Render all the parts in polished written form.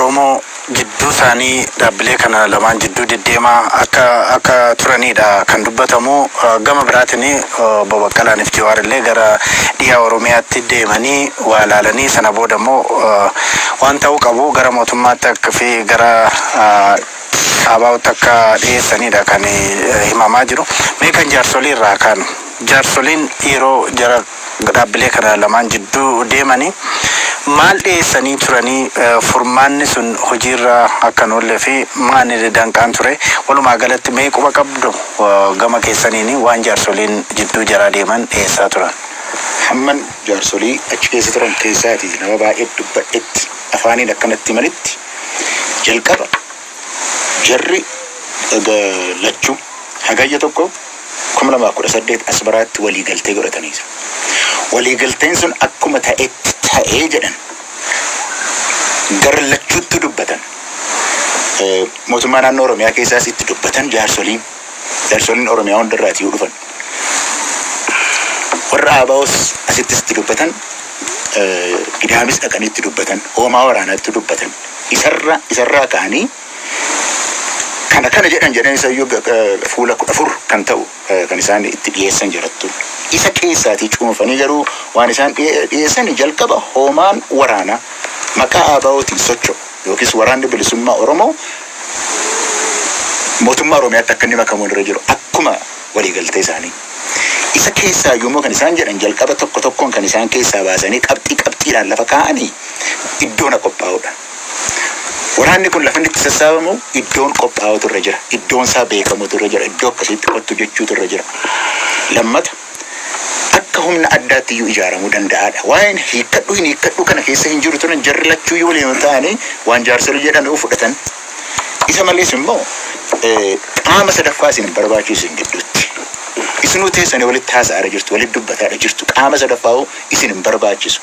Oromoo jidduu isaanii dhaabbilee kana lamaan jidduu deddeemaa akka turanidha kan dubbatamu. Gama biraatiin Obbo Baqqalaaniif Jawaar illee gara dhiyaa Oromiyaatti deemanii waa ilaalanii sana booda immoo waan ta'uu qabu gara mootummaatti akka fi gara Abaawutti akka dhiyeessanidha kan himamaa jiru. Mee kan jaarsolii irraa kaanu. Jaarsoliin yeroo jara dhaabbilee kana lamaan jidduu deemanii maal dhiyeessanii turanii furmaanni sun hojiirra akka hin oolle fi maanni danqaan ture. Walumaa galatti mee quba qabdu gama keessaniin waan jaarsoliin jidduu jara deeman dhiyeessaa turan. Hamman jaarsolii achi keessa turan keessaati nama baay'ee dubbadhetti afaaniin akkanatti himanitti jalqaba jarri lachuu hagayya tokko 2018 Asmaraatti waliigaltee godhataniiru. Waliigalteen sun akkuma ta'ee jedhan gara lachuutti dubbatan. Mootummaa naannoo Oromiyaa keessaas itti dubbatan jaarsoliin Oromiyaa hundarraati yoo dhufan. Warra Abaawos asittis itti dubbatan, Gidaamis dhaqanii itti dubbatan, hoomaa waraanaatti dubbatan. Isarraa ka'anii kana jedhan isayyuu fuula 14 kan ta'u kan isaan itti dhiyeessan jirattu. Isa keessaatii cuunfanii garuu waan isaan dhiyeessan jalqaba hoomaan waraanaa maqaa Abaawootiin socho'u yookiis waraanni bilisummaa Oromoo mootummaa Oromiyaatti akka inni makamu irra jiru akkuma waliigaltee isaanii. Isa keessaa yommuu kan isaan jedhan jalqaba tokkoon kan isaan keessaa baasanii qabxiidhaan lafa kaa'anii iddoon qophaa'udha. Waraanni kun lafa itti sassaabamu iddoon qophaa'utu irra jira. Iddoon isaa beekamutu irra jira. Iddoo akkasitti qottu jechuutu irra jira. Lammata akka humna addaatti iyyuu ijaaramuu danda'aadha. Waan hiikkadhu kana keessa hin jiru turan jarri lachuu yoo waliin ta'anii waan jaarsolii jedhan fudhatan. Isa malees immoo qaama sadaffaa isin barbaachisu hin gidduutti. Isinuu teessanii walitti haasa'aa jirtu, walitti dubbataadha jirtu. Qaama sadaffaa isin hin barbaachisu.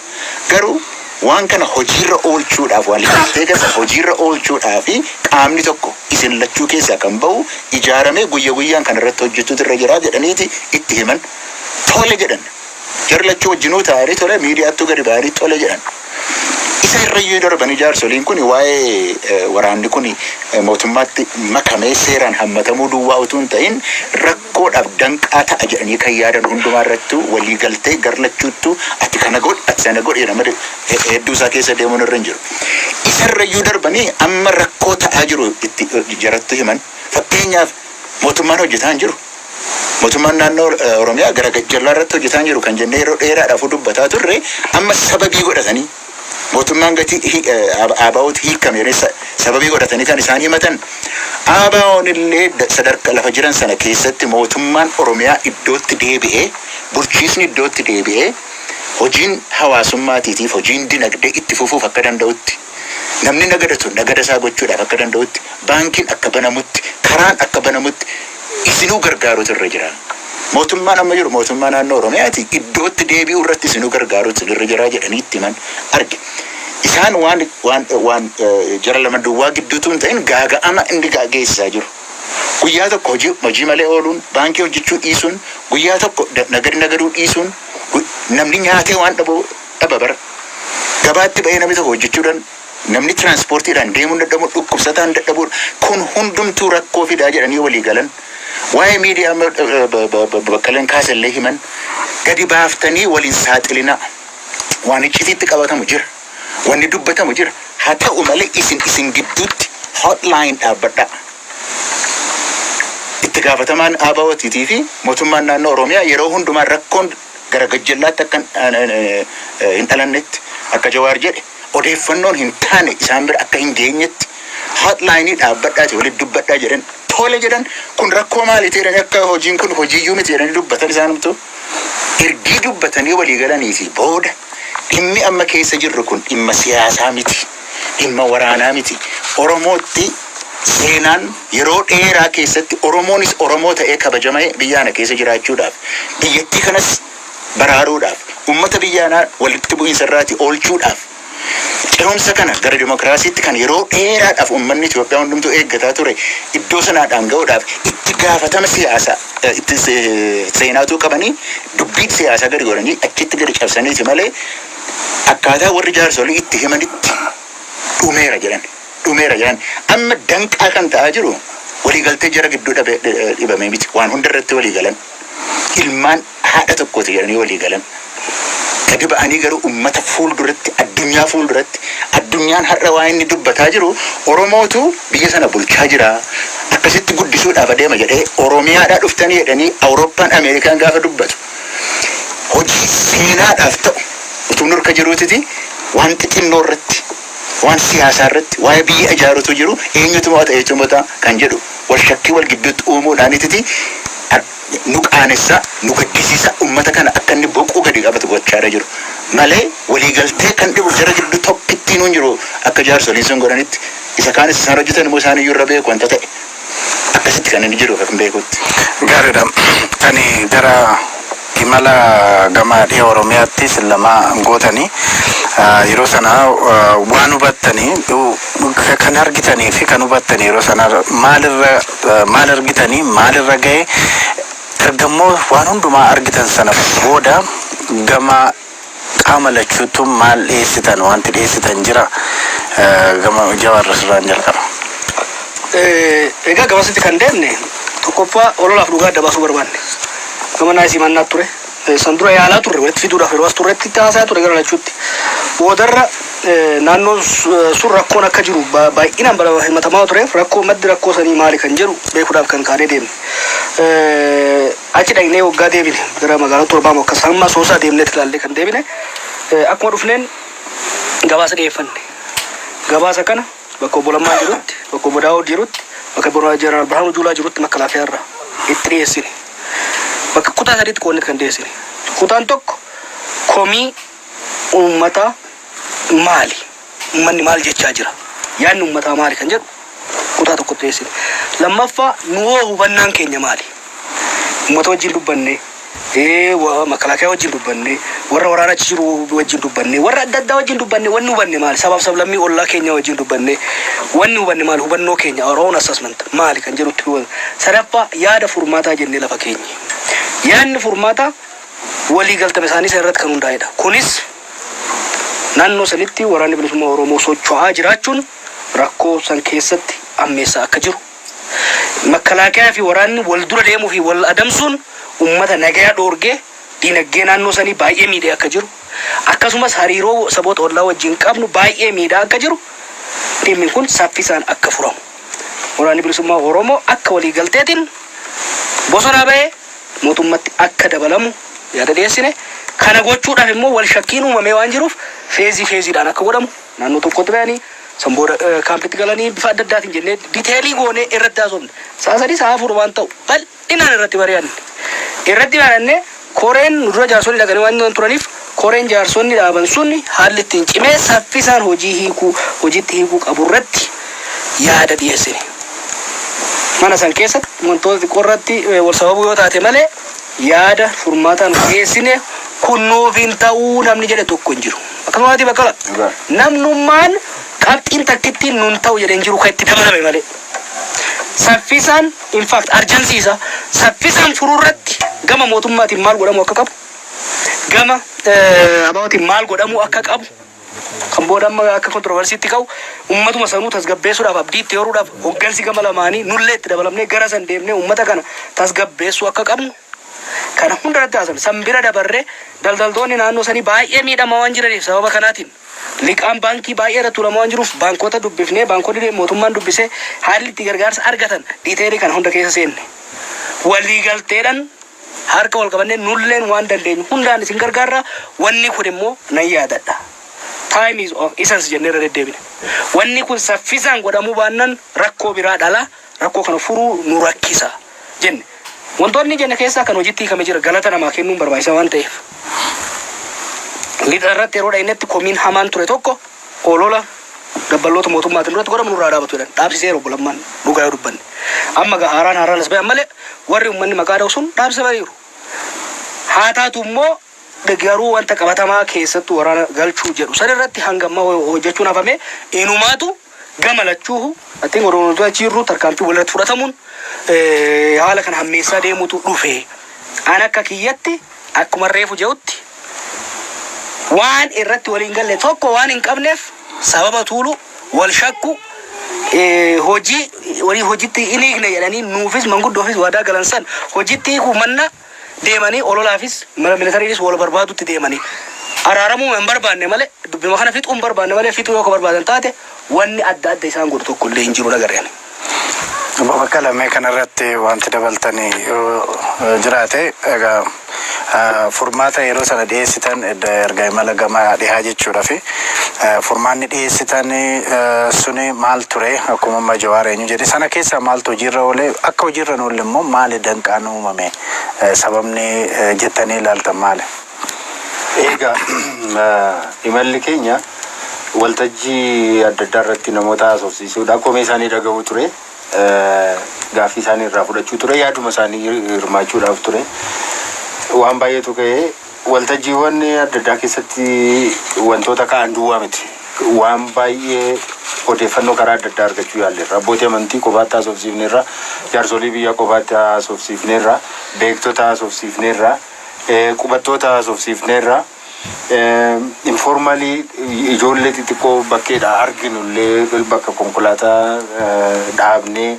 Garuu waan kana hojiirra oolchuudhaaf waan liqeessa hojiirra oolchuudhaaf qaamni tokko isin lachuu keessaa kan bahu ijaaramee guyyaan kan irratti hojjetuutu irra jira jedhaniiti itti himan tole jedhan. Jarri lachuu wajjinuu taa'anii tole miidiyaattuu gadi ba'anii tole jedhan. Isa irrayyuu darbanii jaarsoliin kun waa'ee waraanni kun mootummaatti makamee seeraan hammatamuu duwwaa utuu hin ta'in rakkoodhaaf danqaa ta'a jedhanii kan yaadan hundumaa irratti waliigaltee garlachuuttu ati kana godhi ati sana godhi nama hedduu isaa keessa deemuun irra hin jiru. Isa irrayyuu darbanii amma rakkoo ta'aa jiru itti jarattu himan. Fakkeenyaaf mootummaan hojjetaa hin jiru. Mootummaan naannoo Oromiyaa gara gajjallaa irratti hojjetaa hin jiru kan jennee yeroo dheeraadhaaf dubbataa turre amma sababii godhatanii mootummaan gatii Abaawot hiikamee sababii godhatanii kan isaan himatan. Abaawoon illee sadarkaa lafa jiran sana keessatti mootummaan Oromiyaa iddootti deebi'ee bulchiisni iddootti deebi'ee hojiin hawaasummaatiitiif hojiin dinagdee itti fufuuf akka danda'utti namni nagada isaa gochuudhaaf akka danda'utti baankiin akka banamutti karaan akka banamutti isinuu gargaaruutu irra jira. Mootummaan amma jiru mootummaa naannoo Oromiyaati iddootti deebi'uu irratti isinuu gargaaruutu irra jira jedhanii itti himan arge. Isaan waan jara lama duwwaa gidduutu hin ta'in gaaga'ama inni geessisaa jiru. Guyyaa tokko hojii malee ooluun, baankii hojjechuu dhiisuun, guyyaa tokko nagaduu dhiisuun, namni nyaatee waan dhaba bara. Gabaatti ba'ee namni tokko hojjechuudhaan namni tiraanspoortiidhaan deemuun dadhabuun dhukkubsataan dadhabuun kun hundumtuu rakkoo fidaa jedhanii walii galan. Waa'ee miidiyaa Baqqalaan kaasallee himan gadi baaftanii waliin saaxilina waan iccitiitti qabatamu jira. Wanni dubbatamu jira. Haa ta'u malee isin gidduutti hotline dhaabbadha. Itti gaafatamaan Abaawootii fi mootummaan naannoo Oromiyaa yeroo hundumaa rakkoon gara gajjallaatti akka hin dhalannetti akka Jawaar jedhe odeeffannoon hin taane isaan bira akka hin geenyetti hotline dhaabbadhaati walitti dubbadhaa jedhan tole jedhan kun rakkoo maaliiti jedhanii akka hojiin kun hojiiyyuu miti jedhanii dubbatan isaanumtu ergii dubbatanii walii galanii fi booda dhimmi amma keessa jirru kun dhimma siyaasaa miti, dhimma waraanaa miti. Oromootti seenaan yeroo dheeraa keessatti Oromoonis Oromoo ta'ee kabajamee biyyaana keessa jiraachuudhaaf biyyattii kanas baraaruudhaaf uummata biyyaanaa walitti bu'iinsa irraati oolchuudhaaf ce'umsa kana gara dimokiraasiitti kan yeroo dheeraadhaaf uummanni Itoophiyaa hundumtuu eeggataa ture iddoo sanaadhaan ga'uudhaaf itti gaafatama siyaasaa itti seenaatuu qabanii dubbii siyaasaa gadi godhanii achitti gadi cabsaniiti malee akkaataa warri jaarsolii itti himanitti dhumeera jedhan. dhumeera jedhan amma danqaa kan ta'aa jiru waliigaltee jara gidduu dhibamee miti waan hundarratti waliigalan ilmaan haadha tokkooti jedhanii waliigalan gadi ba'anii garuu ummata fuulduratti addunyaa fuulduratti addunyaan har'a waa inni dubbataa jiru Oromootu biyya sana bulchaa jira akkasitti guddisuudhaaf adeema jedhee Oromiyaadhaa dhuftanii jedhanii Awurooppaan Ameerikaan gaafa dubbatu hojii seenaadhaaf ta'u utuu nurka jiruutiti waan xixinnoo irratti waan siyaasaa irratti waa'ee biyya ijaarutu jiru eenyutu mo'ata eenyutu mo'ata kan jedhu wal shakkii wal gidduutti uumuudhaanititi nu qaanessa nu gaddisiisa ummata kana akka inni boquu gadi qabatu gochaadha jiru malee waliigaltee kan dhibu jara gidduu tokkittiin hin jiru akka jaarsoliin sun godhanitti isa kaanis isaan hojjetan immoo isaan iyyuu irra beeku wanta ta'e akkasitti kan inni jiru kan beekutti. Gaariidha. Ani gara imala gama dhiya Oromiyaatti lama gootanii yeroo sana waan hubattanii kan argitanii fi kan hubattanii yeroo sana maal argitanii maalirra ga'e ergammoo waan hundumaa argitan sana booda gama qaama lachuutu maal dhiyeessitan wanti dhiyeessitan jira gama Jawaar sirraan jalqaba. Egaa gabasitti kan deemne tokkoffaa ololaaf dhugaa adda baasuu barbaanne. Gama naasii mannaa ture. San dura yaalaa turre walitti fiduudhaaf yeroo as turretti taasaa ture gara lachuutti. Boodarra naannoon sun rakkoon akka jiru baay'inaan himatamaa tureef rakkoo maddi rakkoo sanii maali kan jedhu beekuudhaaf kan kaanee deemne. Achi dhagnee waggaa deebine gara magaalaa Torbaa akka samma Soosaa deemnee ilaallee kan deebine akkuma dhufneen gabaasa dhiyeeffanne. Gabaasa kana bakka obbo Lammaa jirutti, bakka obbo Daawud jirutti, bakka obbo Jeneraal Birhaanuu Juulaa jirutti makalaafiyaa irraa itti dhiyeessine. Bakka kutaa sadiitti qoonnetti kan dhiyeessine. Kutaan tokko komii uummata maali? Uummanni maal jechaa jira? Yaadni uummataa maali kan jedhu kutaa tokkotti dhiyeessine. Lammaffaa nuwoo hubannaan keenya maali? Uummata wajjin dubbanne, makalaafiyaa wajjin dubbanne, warra waraana achi jiru wajjin dubbanne, warra adda addaa wajjin dubbanne, wanni hubanne maali? Sabaaf sablammii ollaa keenya wajjin dubbanne, wanni hubanne maali? Hubannoo keenya our own assessment maali kan jedhutti hubanne. Sadaffaa yaada furmaataa jennee lafa keenya. Yaadni furmaataa walii galtame isaanii isa irratti kan hundaa'edha. Kunis naannoo sanitti waraanni bilisummaa Oromoo socho'aa jiraachuun rakkoo san keessatti ammeessaa akka jiru. Makalaakiyaa fi waraanni wal dura deemuu fi wal adamsuun uummata nagayaa dhoorgee diinagdee naannoo sanii baay'ee miidhee akka jiru. Akkasumas hariiroo saboota ollaa wajjin qabnu baay'ee miidhaa akka jiru. Dhimmi kun saffisaan akka furamu. Waraanni bilisummaa Oromoo akka walii galteetiin bosona ba'ee mootummatti akka dabalamu yaada dhiyeessine. Kana gochuudhaaf immoo wal shakkiin uumamee waan jiruuf feeziidhaan akka godhamu naannoo tokkotti ba'anii sanbooda kaampitti galanii bifa adda addaatiin jennee diteelii goonee irratti haasofne. Sa'a sadii sa'a afur waan ta'u bal'inaan irratti mari'anne. Irratti mari'annee koreen dura jaarsonni dhaqanii waan turaniif koreen jaarsonni dhaaban sun haalli ittiin cimee saffisaan hojiitti hiikuu qabu irratti yaada dhiyeessine. Mana san keessatti wantoota xiqqoorratti wal sababuu yoo taate malee yaada furmaataan dhiyeessine kunnuuf hin ta'uu namni jedhe tokko hin jiru. Akkasumas bakka namnummaan qabxiin takkittiin nun ta'u jedheen jiru kan itti dabalame malee. Saffisaan in fact arjansiisa saffisaan furuurratti gama mootummaatiin maal godhamu akka qabu gama abaatiin maal godhamu akka qabu kan booda amma akka kontroversiitti ka'u uummatuma sanuu tasgabbeessuudhaaf abdii itti horuudhaaf hoggansi gama lamaanii nullee itti dabalamnee gara san deemnee uummata kana tasgabbeessuu akka qabnu kana hundarratti haasofne. San bira dabarree daldaltoonni naannoo sanii baay'ee miidhamaa waan jiraniif sababa kanaatiin liqaan baankii baay'ee irratti tuulamaa waan jiruuf baankota dubbifnee baankonni mootummaan dubbisee haalli itti gargaarsa argatan dhiiteerii kana hunda keessa seenne. Waliigalteedhaan harka wal qabannee nulleen waan dandeenyu hundaan isin gargaarra. Wanni kun immoo nan yaadadha. Time is of essence jennee irra deddeebine. Wanni kun saffisaan godhamuu baannaan rakkoo biraa dhala. Rakkoo kana furuu nu rakkisa jenne. Wantoonni jenne keessaa kan hojiitti hiikame jira galata namaa kennuun barbaachisaa waan ta'eef. Lixa irratti yeroo dha'inetti komiin hamaan ture tokko olola dabballoota mootummaatiin duratti godhamu nurraa dhaabatu jedhan dhaabsisee obbo Lammaan dhugaa yoo dubbanne. Amma haaraan las ba'an malee warri uummanni maqaa dha'u sun dhaabsisee bariiru. Haa taatu immoo garuu wanta qabatamaa keessatti waraana galchuu jedhu san irratti hangamma hojjechuun hafame inumaatu gama lachuu atiin oromoota jirru tarkaanfii walirratti fudhatamuun haala kana hammeessaa deemutu dhufe. An akka kiyyatti akkuma reefu jehutti waan irratti waliin galle tokko waan hin qabneef sababa tuulu wal shakku hojii walii hojiitti inni eegne jedhanii nuufis manguddoofis waadaa galansan hojiitti kumanna deemanii ololaafis militariinis wal barbaadutti deemanii araaramuu hin barbaanne malee dubbima kana fixuu hin barbaanne malee fixuu yoo barbaadan taate wanni adda adda isaan godhu tokko illee hin jiru nagareen. Bakka lamee kanarratti wanti dabaltanii jiraate egaa furmaata yeroo sana dhiyeessitan erga imala gamaa dhihaa jechuudha fi furmaanni dhiyeessitan suni maal ture akkuma amma Jawaar eenyu jedhe sana keessa maaltu hojiirra oolee akka hojiirra oolle immoo maali danqaan uumame sababni jettanii ilaaltan maali? Egaa imalli keenya waltajjii adda addaa irratti namoota haasofsiisuudha komee isaanii dhaga'uu ture. Gaaffii isaanii irraa fudhachuu ture yaaduma isaanii hirmaachuudhaaf ture waan baay'eetu ka'ee waltajjiiwwan adda addaa keessatti wantoota ka'an duwwaa miti waan baay'ee odeeffannoo karaa adda addaa argachuu yaalleerra abbootii amantii qofaatti haasofsiifneerra jaarsolii biyyaa qofaatti haasofsiifneerra beektota haasofsiifneerra qubattoota haasofsiifneerra informaalii ijoollee xixiqqoo bakkeedha arginullee bakka konkolaataa dhaabnee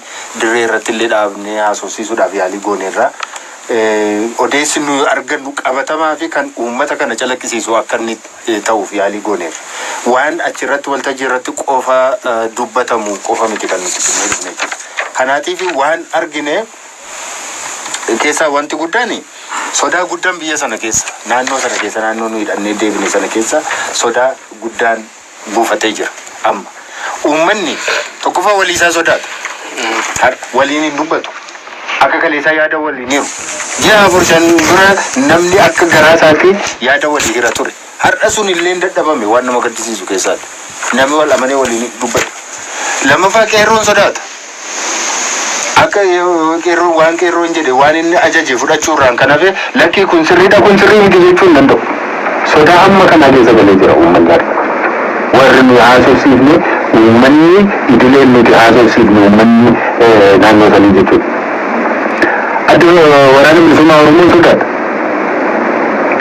dirree irratti illee dhaabnee haasofsiisuudhaaf yaalii gooneerra odeessi nu argannu qabatamaa fi kan uummata kana calaqqisiisu akka inni ta'uuf yaalii gooneerra waan achirratti waltajjii irratti qofa dubbatamu qofa miti kan nuti dhufne kanaatiif waan argine keessaa wanti guddaani sodaa guddaan biyya sana keessa naannoo sana keessa naannoo nu hidhannee deebine sana keessa sodaa guddaan buufatee jira amma uummanni tokkoffaa walii isaa sodaata waliin hin dubbatu akka kaleessaa yaada waliin hiru ji'a afur shan dura namni akka garaa isaatti yaada walii hira ture har'a sun illee dadhabame waan nama gaddisiisu keessaati namni wal amanee waliin dubbatu lammaffaa qeerroon sodaata akka qeerroon waan qeerroon jedhe waan inni ajaje fudhachuurraan kan hafe lakkii kun sirriidha kun sirrii miti jechuu hin danda'u sodaa amma kanaa keessa galee jira uummanni warri nuyi haasofsiifne uummanni idileen nuti haasofsiifne uummanni naannoo sanii jechuudha adda waraana bilisummaa oromoon sodaata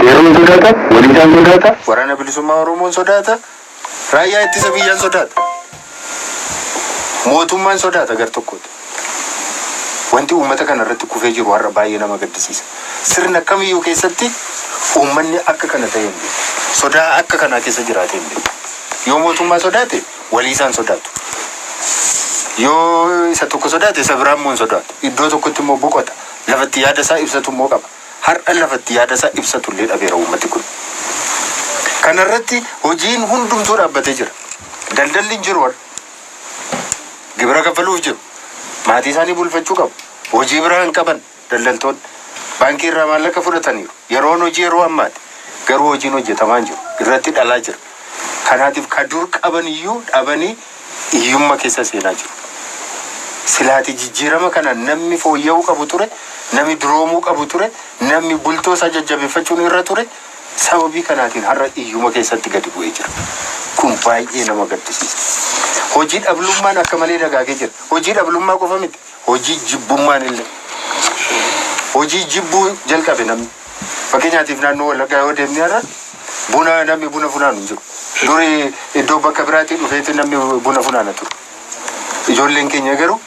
qeerroon sodaata waliisaan sodaata waraana bilisummaa oromoon sodaata raayyaa ittisa biyyaan sodaata mootummaan sodaata gar tokkooti wanti uummata kana irratti kufee jiru har'a baay'ee nama gaddisiisa sirna kamiyyuu keessatti uummanni akka kana ta'e hin beeku sodaa akka kanaa keessa jiraate hin beeku yoo mootummaa sodaate waliisaan sodaatu yoo isa tokko sodaate isa biraan immoo hin sodaatu iddoo tokkotti immoo boqota lafatti yaada isaa ibsatu immoo qaba har'a lafatti yaada isaa ibsatu illee dhabeera uummati kun kanarratti hojiin hundumtuu dhaabbatee jira daldalli hin jiru warra gibira kaffaluuf jiru maatii isaanii bulfachuu qabu hojii biraa hin qaban daldaltoonni baankii irraa maallaqa fudhataniiru yeroon hojii yeroo ammaati garuu hojiin hojjetamaa hin jiru irratti dhalaa jira kanaatiif ka dur qaban iyyuu dhabanii hiyyummaa keessa seenaa jiru silaati jijjiirama kana namni fooyya'uu qabu ture namni duroomuu qabu ture namni bultoo isaa jajjabeeffachuun irra ture sababii kanaatiin har'a hiyyuma keessatti gadi bu'ee jira kun baay'ee nama gaddisiisa hojii dhablummaan akka malee dagaagee jira hojii dhablummaa qofa miti hojii jibbummaan illee hojii jibbuu jalqabe namni fakkeenyaatiif naannoo Wallaggaa yoo deemne har'a buna namni buna funaanu hin jiru duri iddoo bakka biraatti dhufeetti namni buna funaana ture ijoolleen keenya garuu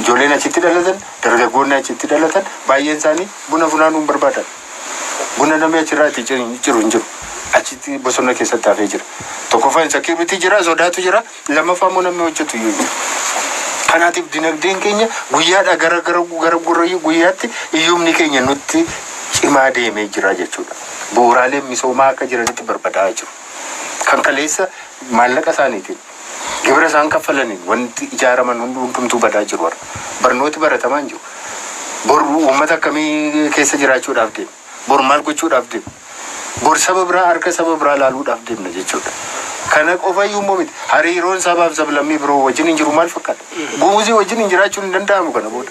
ijoolleen achitti dhalatan dargaggoonni achitti dhalatan baay'een isaanii buna funaanuu hin barbaadan buna namni achirraatti ciru hin jiru achitti bosona keessatti hafee jira tokkoffaan insecurity jira sodaatu jira lammaffaa immoo namni hojjetu iyyuu jira kanaatiif dinagdeen keenya guyyaadha gara guyyaatti iyyumni keenya nutti cimaa deemee jira jechuudha bu'uuraaleen misoomaa akka jiranitti barbadaa'aa jiru kan kaleessa maallaqa isaaniitiin gibira isaan kaffalaniin wanti ijaaraman hundumtuu badaa jiru warra barnooti baratamaa hin jiru bor uummata akkamii keessa jiraachuudhaaf deemu bor maal gochuudhaaf deemu bor saba biraa harka saba biraa laaluudhaaf deemna jechuudha kana qofa iyyuu immoo miti hariiroon sabaaf sablammii biroo wajjin hin jiru maal fakkaata guuzii wajjin hin jiraachuun hin danda'amu kana booda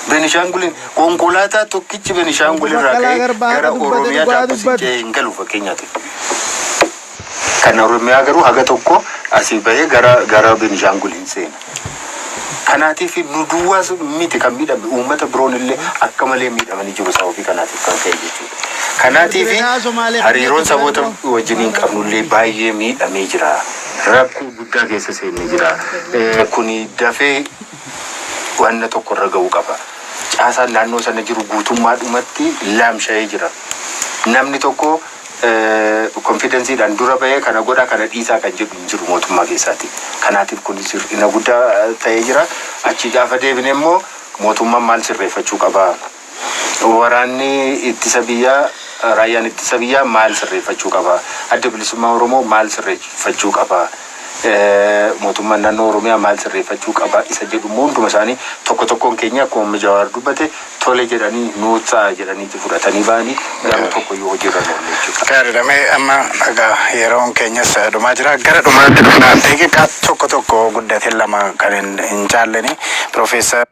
Benishaangulin konkolaataa tokkichi Benishaangul irraa ka'ee gara Oromiyaa dhaabbasichee hin galu fakkeenyaati kan Oromiyaa garuu haga tokko asii bahee gara Benishaangul hin seena kanaatiif nu duwwaas miti kan miidhame uummata biroon illee akka malee miidhamanii jiru sababii kanaatiif kan ka'e jechuudha kanaatiif hariiroon saboota wajjin hin qabnullee baay'ee miidhamee jira rakkoo guddaa keessa seennee jira. Kuni dafee wanna tokko irra ga'uu qaba. Caasaan naannoo sana jiru guutummaadhumatti laamsha'ee jira. Namni tokko konfidensiidhaan dura bahee kana godha kana dhiisaa kan jedhu hin jiru mootummaa keessaati. Kanaatiif kun sirna guddaa ta'ee jira. Achi gaafa deebine immoo mootummaan maal sirreeffachuu qaba? Waraanni ittisa biyyaa raayyaan ittisa biyyaa maal sirreeffachuu qaba? Adda bilisummaa Oromoo maal sirreeffachuu qaba? Mootummaan naannoo Oromiyaa maal sirreeffachuu qaba? Isa jedhu hunduma isaanii tokko tokkoon keenya akkuma Jawaar dubbate tole jedhanii nuutsaa jedhaniiti fudhatanii ba'anii gara tokko yoo hojiirra oolchu jechuudha. Gaariidhamee amma egaa yeroon keenyas dhumaa jira. Gara dhumaatti dhufnaa daqiiqaa tokko guddatee lama kan hin jaallani. Profeesar